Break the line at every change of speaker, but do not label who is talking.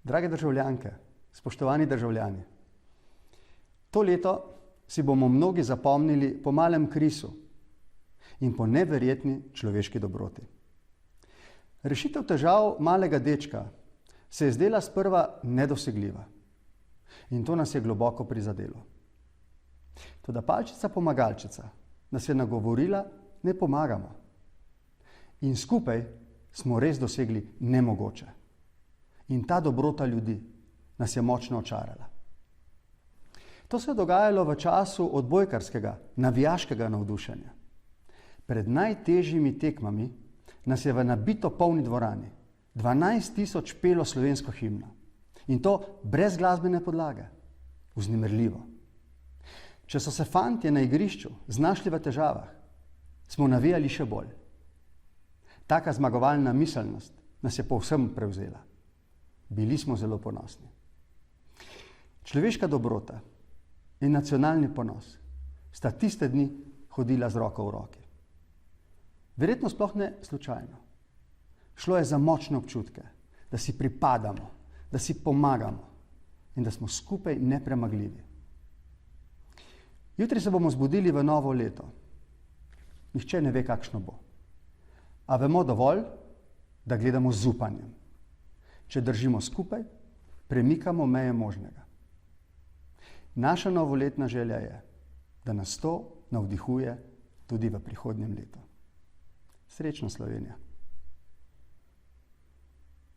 Drage državljanke, spoštovani državljani, to leto si bomo mnogi zapomnili po malem Krisu in po neverjetni človeški dobroti. Rešitev težav malega dečka se je zdela sprva nedosegljiva in to nas je globoko prizadelo. Toda palčica pomagalčica nas je nagovorila, ne pomagamo. In skupaj smo res dosegli nemogoče. In ta dobrota ljudi nas je močno očarala. To se je dogajalo v času odbojkarskega, navijaškega navdušenja. Pred najtežjimi tekmami nas je v nabito polni dvorani 12.000 pelo slovensko himno. In to brez glasbene podlage. Vznemirljivo. Če so se fantje na igrišču znašli v težavah, smo navijali še bolj. Taka zmagovalna miselnost nas je povsem prevzela. Bili smo zelo ponosni. Človeška dobrota in nacionalni ponos sta tiste dni hodila z roko v roki. Verjetno sploh ne slučajno. Šlo je za močne občutke, da si pripadamo, da si pomagamo in da smo skupaj nepremagljivi. Jutri se bomo zbudili v novo leto. Nihče ne ve, kakšno bo. A vemo dovolj, da gledamo z upanjem. Če držimo skupaj, premikamo meje možnega. Naša novoletna želja je, da nas to navdihuje tudi v prihodnjem letu. Srečno, Slovenija!